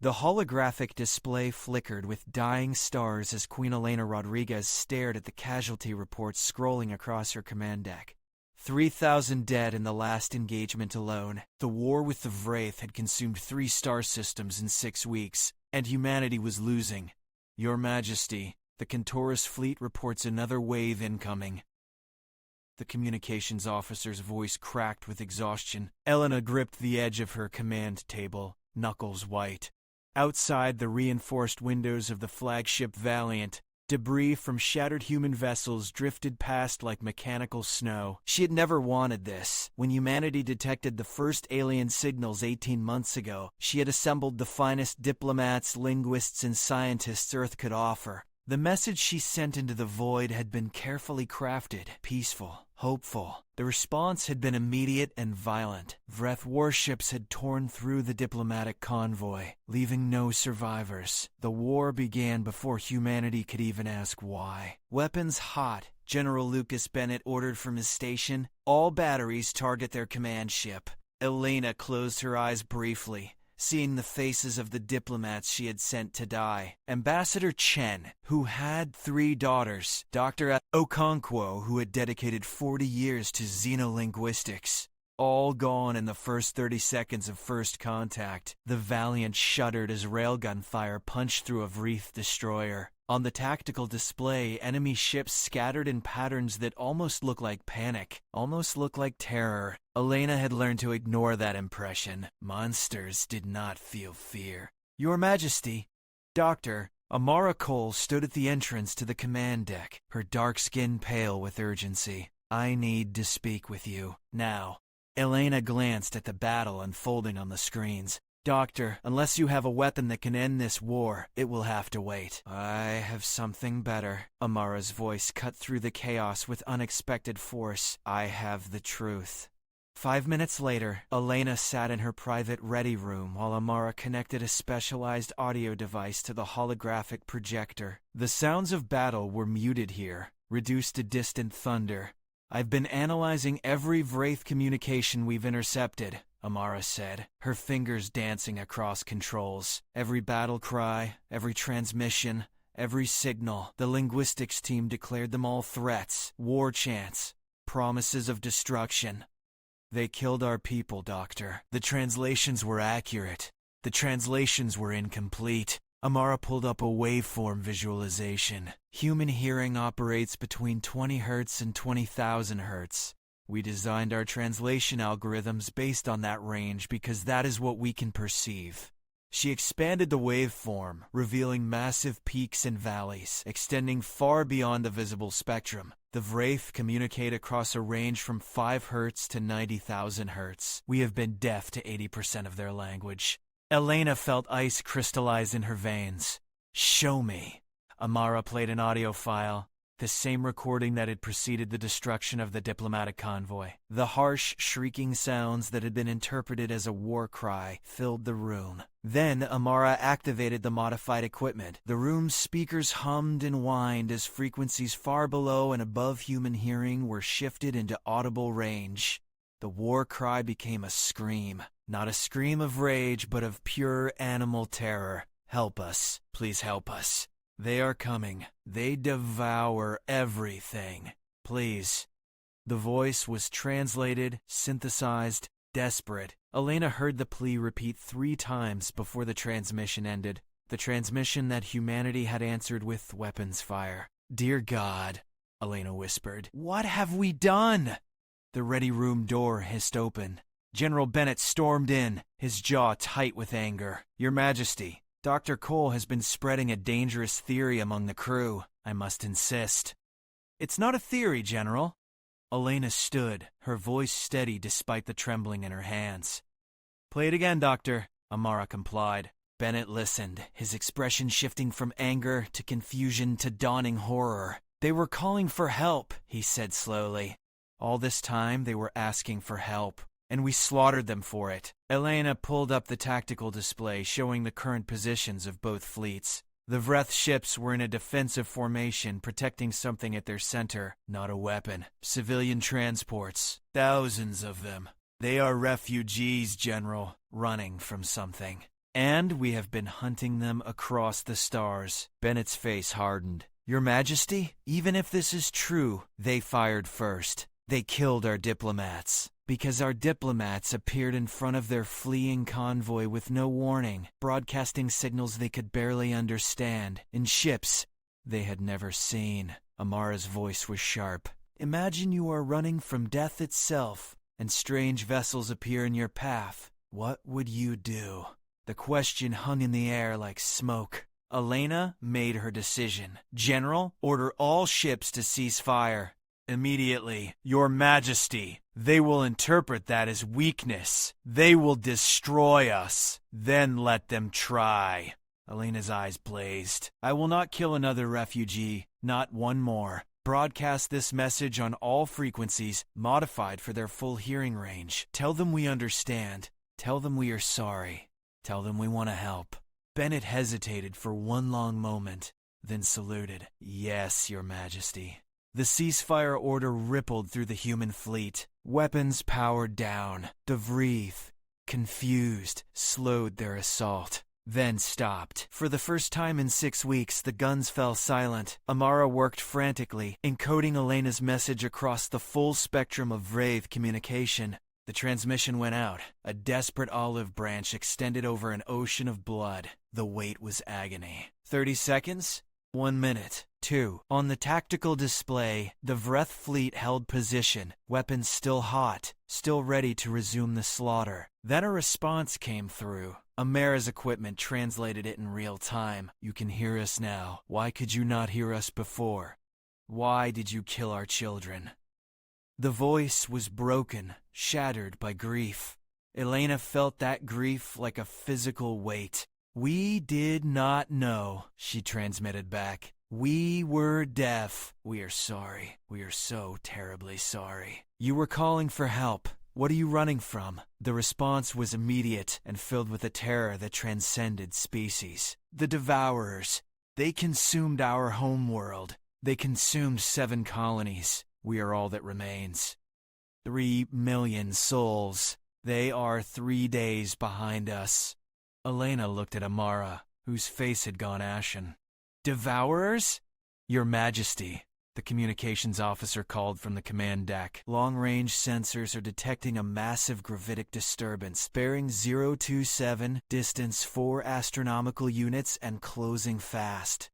The holographic display flickered with dying stars as Queen Elena Rodriguez stared at the casualty reports scrolling across her command deck. 3,000 dead in the last engagement alone. The war with the Vreth had consumed 3 star systems in 6 weeks, and humanity was losing. Your Majesty, the Cantorus fleet reports another wave incoming. The communications officer's voice cracked with exhaustion. Elena gripped the edge of her command table, knuckles white. Outside the reinforced windows of the flagship Valiant, debris from shattered human vessels drifted past like mechanical snow. She had never wanted this. When humanity detected the first alien signals 18 months ago, she had assembled the finest diplomats, linguists, and scientists Earth could offer. The message she sent into the void had been carefully crafted, peaceful, hopeful. The response had been immediate and violent. Vreth warships had torn through the diplomatic convoy, leaving no survivors. The war began before humanity could even ask why. Weapons hot, General Lucas Bennett ordered from his station. All batteries target their command ship. Elena closed her eyes briefly, seeing the faces of the diplomats she had sent to die. Ambassador Chen, who had 3 daughters, Dr. Okonkwo, who had dedicated 40 years to xenolinguistics. All gone in the first 30 seconds of first contact. The Valiant shuddered as railgun fire punched through a Vreth destroyer. On the tactical display, enemy ships scattered in patterns that almost looked like panic, almost looked like terror. Elena had learned to ignore that impression. Monsters did not feel fear. Your Majesty, Doctor, Amara Cole stood at the entrance to the command deck, her dark skin pale with urgency. I need to speak with you, now. Elena glanced at the battle unfolding on the screens. Doctor, unless you have a weapon that can end this war, it will have to wait. I have something better. Amara's voice cut through the chaos with unexpected force. I have the truth. 5 minutes later, Elena sat in her private ready room while Amara connected a specialized audio device to the holographic projector. The sounds of battle were muted here, reduced to distant thunder. I've been analyzing every Vreth communication we've intercepted, Amara said, her fingers dancing across controls. Every battle cry, every transmission, every signal. The linguistics team declared them all threats, war chants, promises of destruction. They killed our people, Doctor. The translations were accurate. The translations were incomplete. Amara pulled up a waveform visualization. Human hearing operates between 20 Hz and 20,000 Hz. We designed our translation algorithms based on that range because that is what we can perceive. She expanded the waveform, revealing massive peaks and valleys, extending far beyond the visible spectrum. The Vreth communicate across a range from 5 Hz to 90,000 Hz. We have been deaf to 80% of their language. Elena felt ice crystallize in her veins. Show me. Amara played an audio file, the same recording that had preceded the destruction of the diplomatic convoy. The harsh, shrieking sounds that had been interpreted as a war cry filled the room. Then Amara activated the modified equipment. The room's speakers hummed and whined as frequencies far below and above human hearing were shifted into audible range. The war cry became a scream. Not a scream of rage, but of pure animal terror. Help us. Please help us. They are coming. They devour everything. Please. The voice was translated, synthesized, desperate. Elena heard the plea repeat 3 times before the transmission ended. The transmission that humanity had answered with weapons fire. Dear God, Elena whispered. What have we done? The ready room door hissed open. General Bennett stormed in, his jaw tight with anger. Your Majesty, Dr. Cole has been spreading a dangerous theory among the crew. I must insist. It's not a theory, General. Elena stood, her voice steady despite the trembling in her hands. Play it again, Doctor, Amara complied. Bennett listened, his expression shifting from anger to confusion to dawning horror. They were calling for help, he said slowly. All this time they were asking for help, and we slaughtered them for it. Elena pulled up the tactical display showing the current positions of both fleets. The Vreth ships were in a defensive formation protecting something at their center, not a weapon. Civilian transports, thousands of them. They are refugees, General, running from something. And we have been hunting them across the stars. Bennett's face hardened. Your Majesty, even if this is true, they fired first. They killed our diplomats. Because our diplomats appeared in front of their fleeing convoy with no warning, broadcasting signals they could barely understand, in ships they had never seen. Amara's voice was sharp. Imagine you are running from death itself, and strange vessels appear in your path. What would you do? The question hung in the air like smoke. Elena made her decision. General, order all ships to cease fire. Immediately. Your Majesty, they will interpret that as weakness. They will destroy us. Then let them try. Elena's eyes blazed. I will not kill another refugee. Not one more. Broadcast this message on all frequencies, modified for their full hearing range. Tell them we understand. Tell them we are sorry. Tell them we want to help. Bennett hesitated for one long moment, then saluted. Yes, Your Majesty. The ceasefire order rippled through the human fleet. Weapons powered down. The Vreth, confused, slowed their assault, then stopped. For the first time in 6 weeks, the guns fell silent. Amara worked frantically, encoding Elena's message across the full spectrum of Vreth communication. The transmission went out. A desperate olive branch extended over an ocean of blood. The wait was agony. 30 seconds? 1 minute. 2. On the tactical display, the Vreth fleet held position, weapons still hot, still ready to resume the slaughter. Then a response came through. Amara's equipment translated it in real time. You can hear us now. Why could you not hear us before? Why did you kill our children? The voice was broken, shattered by grief. Elena felt that grief like a physical weight. We did not know, she transmitted back. We were deaf. We are sorry. We are so terribly sorry. You were calling for help. What are you running from? The response was immediate and filled with a terror that transcended species. The Devourers. They consumed our homeworld. They consumed 7 colonies. We are all that remains. 3 million souls. They are 3 days behind us. Elena looked at Amara, whose face had gone ashen. Devourers? Your Majesty, the communications officer called from the command deck. Long-range sensors are detecting a massive gravitic disturbance, bearing 027, distance 4 astronomical units, and closing fast.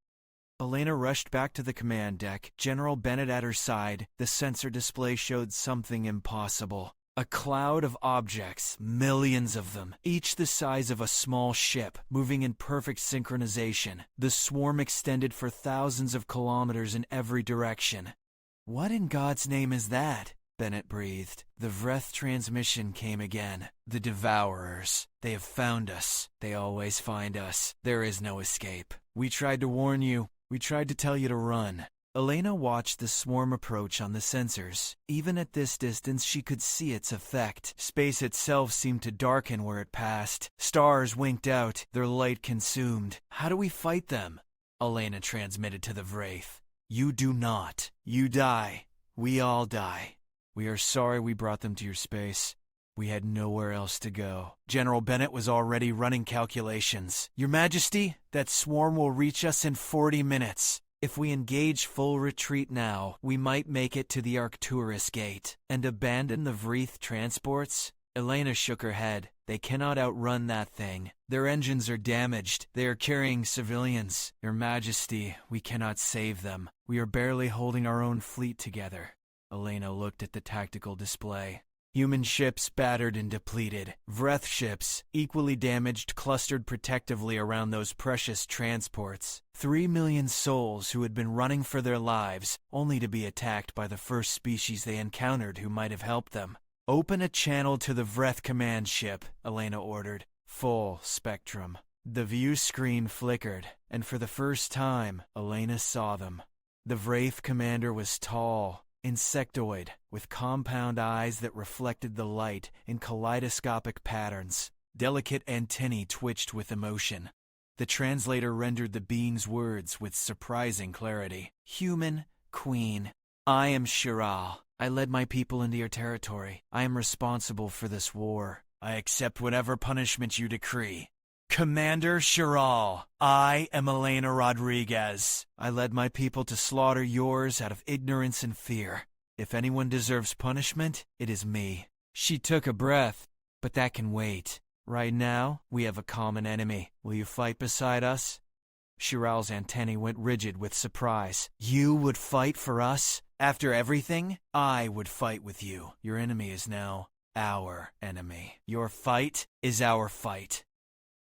Elena rushed back to the command deck, General Bennett at her side. The sensor display showed something impossible. A cloud of objects, millions of them, each the size of a small ship, moving in perfect synchronization. The swarm extended for thousands of kilometers in every direction. What in God's name is that? Bennett breathed. The Vreth transmission came again. The Devourers. They have found us. They always find us. There is no escape. We tried to warn you. We tried to tell you to run. Elena watched the swarm approach on the sensors. Even at this distance, she could see its effect. Space itself seemed to darken where it passed. Stars winked out, their light consumed. How do we fight them? Elena transmitted to the Vreth. You do not. You die. We all die. We are sorry we brought them to your space. We had nowhere else to go. General Bennett was already running calculations. Your Majesty, that swarm will reach us in 40 minutes. If we engage full retreat now, we might make it to the Arcturus Gate. And abandon the Vreth transports? Elena shook her head. They cannot outrun that thing. Their engines are damaged. They are carrying civilians. Your Majesty, we cannot save them. We are barely holding our own fleet together. Elena looked at the tactical display. Human ships battered and depleted. Vreth ships, equally damaged, clustered protectively around those precious transports. 3 million souls who had been running for their lives, only to be attacked by the first species they encountered who might have helped them. Open a channel to the Vreth command ship, Elena ordered. Full spectrum. The view screen flickered, and for the first time, Elena saw them. The Vreth commander was tall, insectoid, with compound eyes that reflected the light in kaleidoscopic patterns. Delicate antennae twitched with emotion. The translator rendered the being's words with surprising clarity. Human Queen, I am Shiral. I led my people into your territory. I am responsible for this war. I accept whatever punishment you decree. Commander Chiral, I am Elena Rodriguez. I led my people to slaughter yours out of ignorance and fear. If anyone deserves punishment, it is me. She took a breath, but that can wait. Right now, we have a common enemy. Will you fight beside us? Chiral's antennae went rigid with surprise. You would fight for us? After everything? I would fight with you. Your enemy is now our enemy. Your fight is our fight.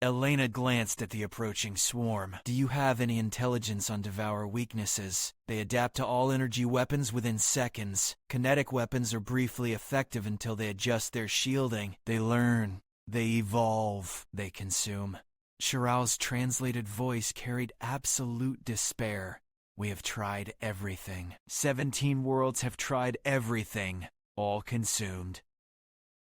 Elena glanced at the approaching swarm. Do you have any intelligence on Devourer weaknesses? They adapt to all energy weapons within seconds. Kinetic weapons are briefly effective until they adjust their shielding. They learn. They evolve. They consume. Chiral's translated voice carried absolute despair. We have tried everything. 17 worlds have tried everything. All consumed.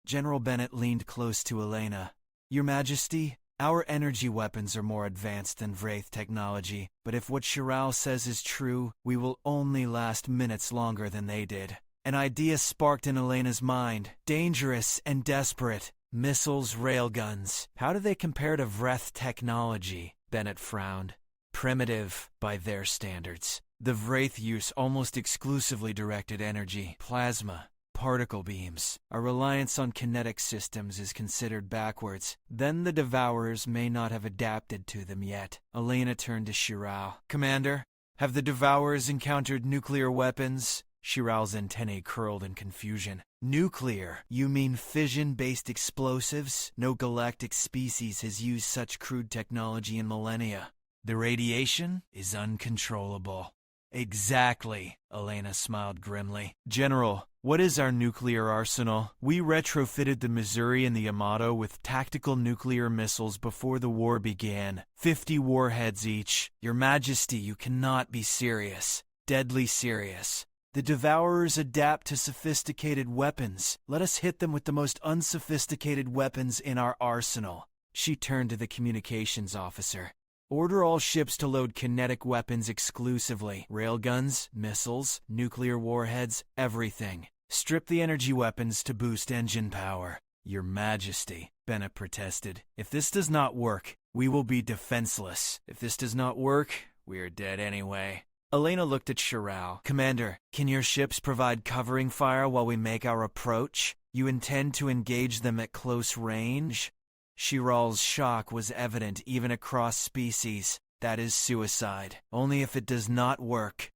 General Bennett leaned close to Elena. Your Majesty, our energy weapons are more advanced than Vreth technology, but if what Chiral says is true, we will only last minutes longer than they did. An idea sparked in Elena's mind, dangerous and desperate. Missiles, railguns. How do they compare to Vreth technology? Bennett frowned. Primitive by their standards. The Vreth use almost exclusively directed energy, plasma, particle beams. Our reliance on kinetic systems is considered backwards. Then the Devourers may not have adapted to them yet. Elena turned to Chiral. Commander, have the Devourers encountered nuclear weapons? Chiral's antennae curled in confusion. Nuclear? You mean fission-based explosives? No galactic species has used such crude technology in millennia. The radiation is uncontrollable. Exactly, Elena smiled grimly. General, what is our nuclear arsenal? We retrofitted the Missouri and the Yamato with tactical nuclear missiles before the war began. 50 warheads each. Your Majesty, you cannot be serious. Deadly serious. The Devourers adapt to sophisticated weapons. Let us hit them with the most unsophisticated weapons in our arsenal. She turned to the communications officer. Order all ships to load kinetic weapons exclusively. Railguns, missiles, nuclear warheads, everything. Strip the energy weapons to boost engine power. Your Majesty, Bennett protested. If this does not work, we will be defenseless. If this does not work, we are dead anyway. Elena looked at Chiral. Commander, can your ships provide covering fire while we make our approach? You intend to engage them at close range? Chiral's shock was evident even across species. That is suicide. Only if it does not work.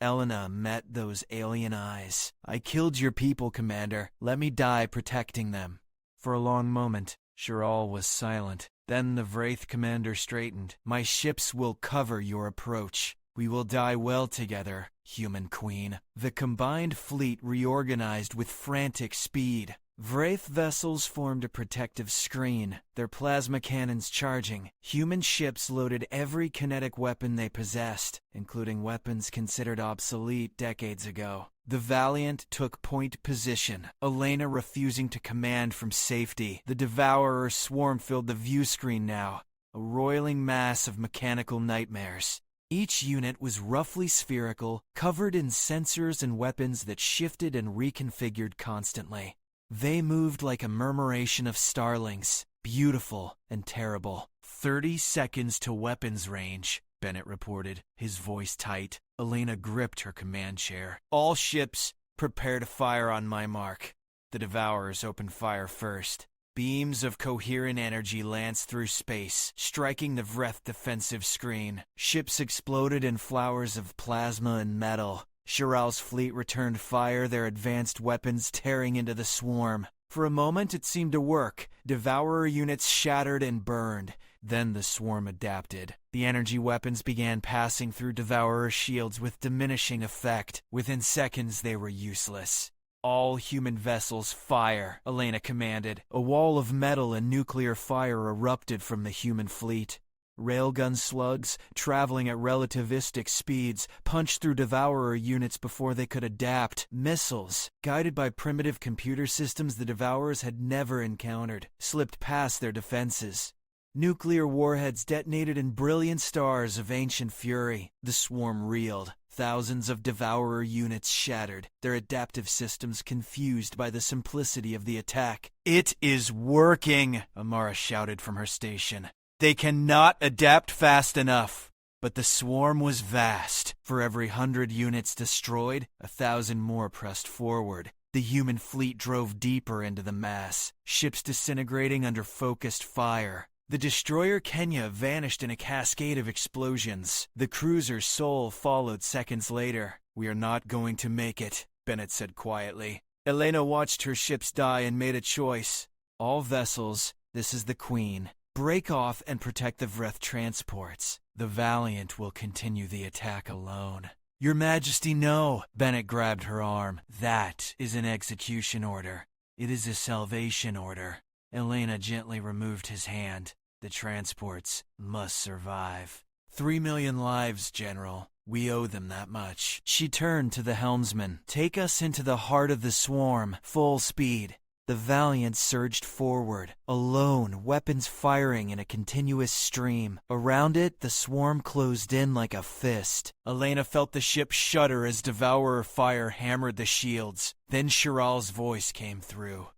Elena met those alien eyes. I killed your people, Commander. Let me die protecting them. For a long moment, Chiral was silent. Then the Vreth commander straightened. My ships will cover your approach. We will die well together, human queen. The combined fleet reorganized with frantic speed. Vreth vessels formed a protective screen, their plasma cannons charging. Human ships loaded every kinetic weapon they possessed, including weapons considered obsolete decades ago. The Valiant took point position, Elena refusing to command from safety. The Devourer swarm filled the view screen now, a roiling mass of mechanical nightmares. Each unit was roughly spherical, covered in sensors and weapons that shifted and reconfigured constantly. They moved like a murmuration of starlings, beautiful and terrible. 30 seconds to weapons range, Bennett reported, his voice tight. Elena gripped her command chair. All ships, prepare to fire on my mark. The Devourers opened fire first. Beams of coherent energy lanced through space, striking the Vreth defensive screen. Ships exploded in flowers of plasma and metal. Chiral's fleet returned fire, their advanced weapons tearing into the swarm. For a moment it seemed to work. Devourer units shattered and burned. Then the swarm adapted. The energy weapons began passing through Devourer shields with diminishing effect. Within seconds they were useless. All human vessels fire, Elena commanded. A wall of metal and nuclear fire erupted from the human fleet. Railgun slugs, traveling at relativistic speeds, punched through Devourer units before they could adapt. Missiles, guided by primitive computer systems the Devourers had never encountered, slipped past their defenses. Nuclear warheads detonated in brilliant stars of ancient fury. The swarm reeled. Thousands of Devourer units shattered, their adaptive systems confused by the simplicity of the attack. It is working, Amara shouted from her station. They cannot adapt fast enough. But the swarm was vast. For every 100 units destroyed, 1,000 more pressed forward. The human fleet drove deeper into the mass, ships disintegrating under focused fire. The destroyer Kenya vanished in a cascade of explosions. The cruiser Seoul followed seconds later. "We are not going to make it," Bennett said quietly. Elena watched her ships die and made a choice. "All vessels, this is the Queen. Break off and protect the Vreth transports. The Valiant will continue the attack alone." "Your Majesty, no!" Bennett grabbed her arm. "That is an execution order. It is a salvation order." Elena gently removed his hand. "The transports must survive. 3 million lives, General. We owe them that much." She turned to the helmsman. "Take us into the heart of the swarm, full speed." The Valiant surged forward, alone, weapons firing in a continuous stream. Around it, the swarm closed in like a fist. Elena felt the ship shudder as Devourer fire hammered the shields. Then Shiral's voice came through.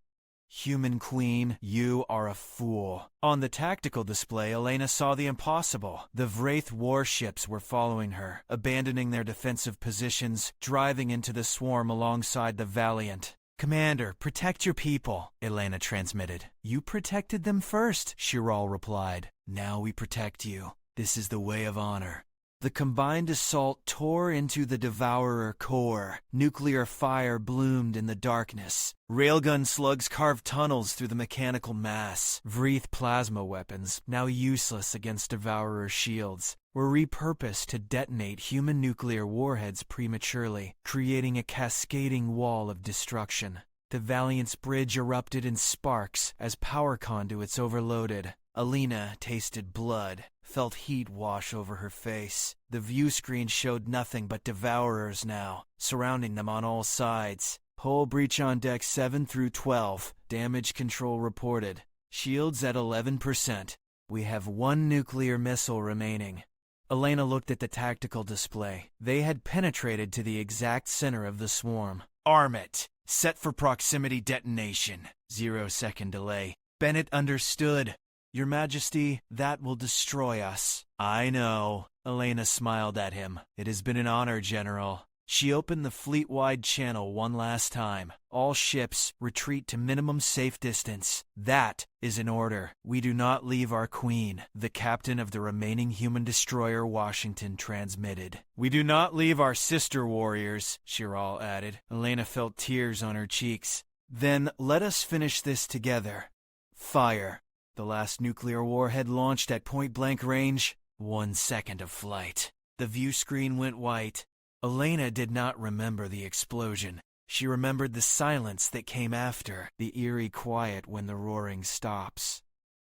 "Human Queen, you are a fool." On the tactical display, Elena saw the impossible. The Vreth warships were following her, abandoning their defensive positions, driving into the swarm alongside the Valiant. "Commander, protect your people," Elena transmitted. "You protected them first," Shiral replied. "Now we protect you. This is the way of honor." The combined assault tore into the Devourer core. Nuclear fire bloomed in the darkness. Railgun slugs carved tunnels through the mechanical mass. Vreth plasma weapons, now useless against Devourer shields, were repurposed to detonate human nuclear warheads prematurely, creating a cascading wall of destruction. The Valiant's bridge erupted in sparks as power conduits overloaded. Elena tasted blood, felt heat wash over her face. The view screen showed nothing but Devourers now, surrounding them on all sides. "Hull breach on deck 7 through 12. Damage control reported. Shields at 11%. We have 1 nuclear missile remaining." Elena looked at the tactical display. They had penetrated to the exact center of the swarm. "Arm it. Set for proximity detonation. 0-second delay." Bennett understood. "Your Majesty, that will destroy us." "I know." Elena smiled at him. "It has been an honor, General." She opened the fleet-wide channel one last time. "All ships, retreat to minimum safe distance." "That is an order. We do not leave our Queen," the captain of the remaining human destroyer Washington transmitted. "We do not leave our sister warriors," Shiral added. Elena felt tears on her cheeks. "Then let us finish this together." Fire. The last nuclear warhead launched at point-blank range. 1 second of flight. The view screen went white. Elena did not remember the explosion. She remembered the silence that came after, the eerie quiet when the roaring stops.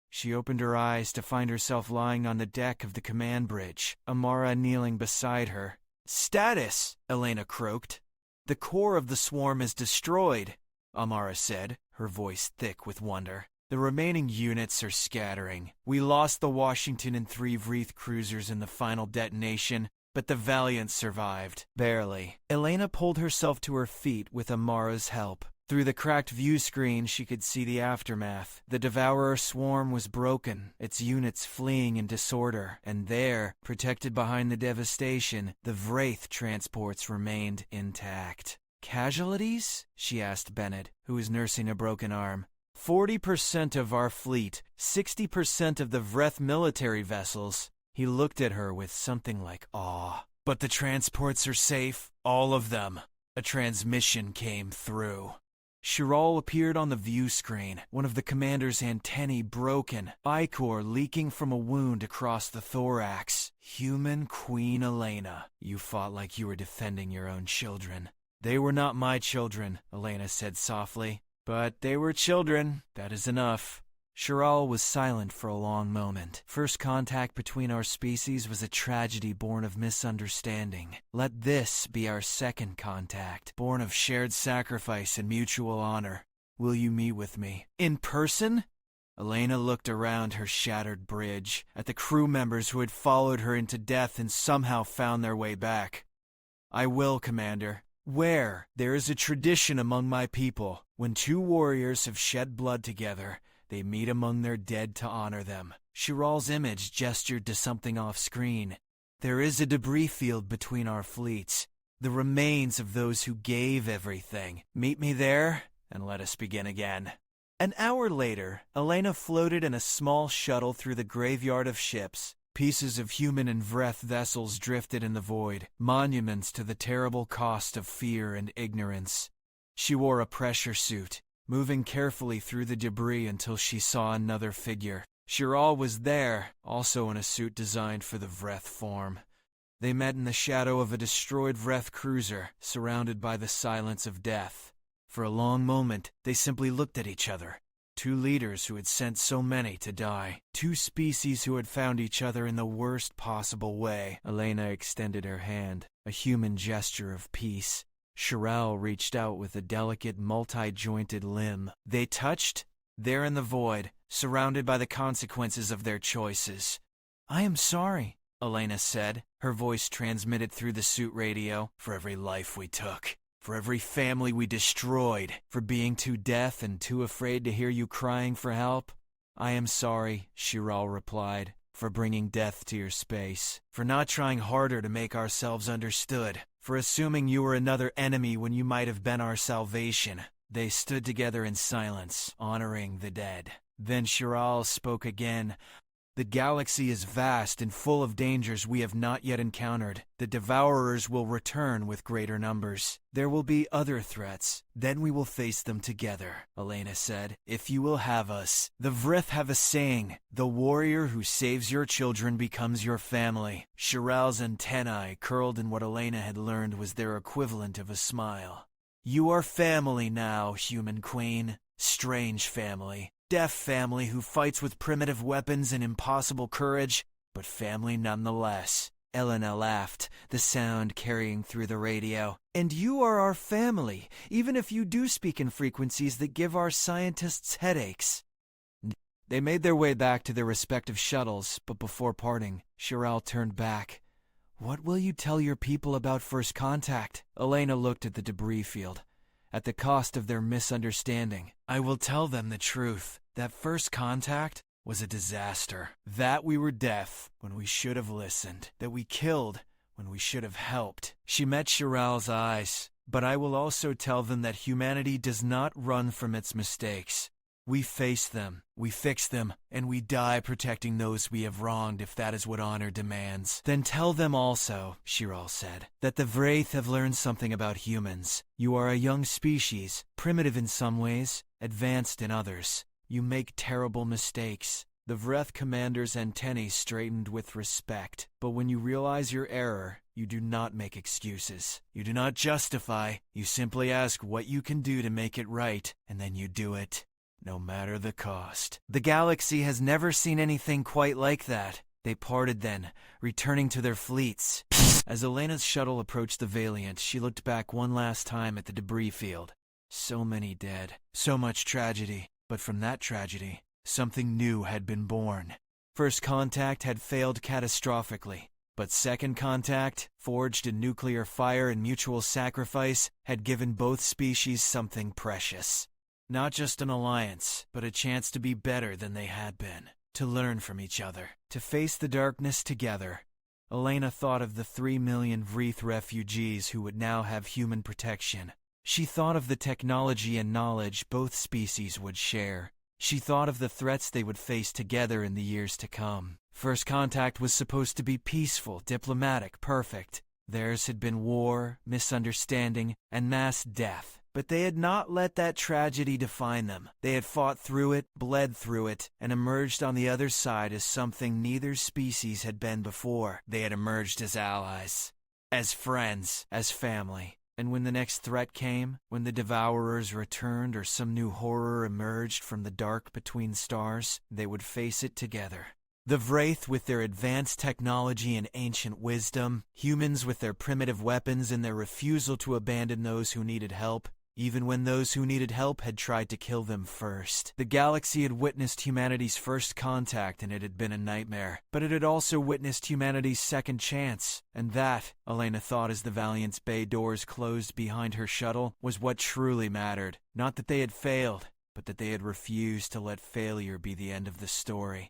She opened her eyes to find herself lying on the deck of the command bridge, Amara kneeling beside her. "Status!" Elena croaked. "The core of the swarm is destroyed," Amara said, her voice thick with wonder. "The remaining units are scattering. We lost the Washington and 3 Vreth cruisers in the final detonation, but the Valiant survived. Barely." Elena pulled herself to her feet with Amara's help. Through the cracked view screen, she could see the aftermath. The Devourer swarm was broken, its units fleeing in disorder, and there, protected behind the devastation, the Vreth transports remained intact. "Casualties?" she asked Bennett, who was nursing a broken arm. 40% of our fleet, 60% of the Vreth military vessels." He looked at her with something like awe. "But the transports are safe, all of them." A transmission came through. Shiral appeared on the view screen, one of the commander's antennae broken, ichor leaking from a wound across the thorax. "Human Queen Elena, you fought like you were defending your own children." "They were not my children," Elena said softly. "But they were children. That is enough." Shiral was silent for a long moment. "First contact between our species was a tragedy born of misunderstanding. Let this be our second contact, born of shared sacrifice and mutual honor. Will you meet with me? In person?" Elena looked around her shattered bridge, at the crew members who had followed her into death and somehow found their way back. "I will, Commander." "Where? There is a tradition among my people. When 2 warriors have shed blood together, they meet among their dead to honor them." Shiral's image gestured to something off-screen. "There is a debris field between our fleets. The remains of those who gave everything. Meet me there, and let us begin again." An hour later, Elena floated in a small shuttle through the graveyard of ships. Pieces of human and Vreth vessels drifted in the void, monuments to the terrible cost of fear and ignorance. She wore a pressure suit, moving carefully through the debris until she saw another figure. Shiral was there, also in a suit designed for the Vreth form. They met in the shadow of a destroyed Vreth cruiser, surrounded by the silence of death. For a long moment, they simply looked at each other. Two leaders who had sent so many to die. Two species who had found each other in the worst possible way. Elena extended her hand, a human gesture of peace. Shiral reached out with a delicate, multi-jointed limb. They touched, there in the void, surrounded by the consequences of their choices. "I am sorry," Elena said, her voice transmitted through the suit radio. "For every life we took. For every family we destroyed. For being too deaf and too afraid to hear you crying for help. I am sorry," Shiral replied, "for bringing death to your space. For not trying harder to make ourselves understood. For assuming you were another enemy when you might have been our salvation." They stood together in silence, honoring the dead. Then Shiral spoke again. "The galaxy is vast and full of dangers we have not yet encountered. The Devourers will return with greater numbers. There will be other threats. Then we will face them together," Elena said, "if you will have us. The Vreth have a saying, 'The warrior who saves your children becomes your family.'" Shiral's antennae curled in what Elena had learned was their equivalent of a smile. "You are family now, human queen. Strange family. Deaf family who fights with primitive weapons and impossible courage, but family nonetheless." Elena laughed, the sound carrying through the radio. "And you are our family, even if you do speak in frequencies that give our scientists headaches." They made their way back to their respective shuttles, but before parting, Shiral turned back. "What will you tell your people about first contact?" Elena looked at the debris field. "At the cost of their misunderstanding, I will tell them the truth. That first contact was a disaster. That we were deaf when we should have listened. That we killed when we should have helped." She met Shiral's eyes. "But I will also tell them that humanity does not run from its mistakes. We face them, we fix them, and we die protecting those we have wronged if that is what honor demands." "Then tell them also," Shiral said, "that the Vreth have learned something about humans. You are a young species, primitive in some ways, advanced in others. You make terrible mistakes." The Vreth commander's antennae straightened with respect. "But when you realize your error, you do not make excuses. You do not justify. You simply ask what you can do to make it right, and then you do it. No matter the cost." The galaxy has never seen anything quite like that. They parted then, returning to their fleets. As Elena's shuttle approached the Valiant, she looked back one last time at the debris field. So many dead, so much tragedy. But from that tragedy, something new had been born. First contact had failed catastrophically, but second contact, forged in nuclear fire and mutual sacrifice, had given both species something precious. Not just an alliance, but a chance to be better than they had been, to learn from each other, to face the darkness together. Elena thought of the 3 million Vreth refugees who would now have human protection. She thought of the technology and knowledge both species would share. She thought of the threats they would face together in the years to come. First contact was supposed to be peaceful, diplomatic, perfect. Theirs had been war, misunderstanding, and mass death. But they had not let that tragedy define them. They had fought through it, bled through it, and emerged on the other side as something neither species had been before. They had emerged as allies, as friends, as family. And when the next threat came, when the Devourers returned or some new horror emerged from the dark between stars, they would face it together. The Vreth with their advanced technology and ancient wisdom, humans with their primitive weapons and their refusal to abandon those who needed help, even when those who needed help had tried to kill them first. The galaxy had witnessed humanity's first contact and it had been a nightmare. But it had also witnessed humanity's second chance. And that, Elena thought as the Valiant's bay doors closed behind her shuttle, was what truly mattered. Not that they had failed, but that they had refused to let failure be the end of the story.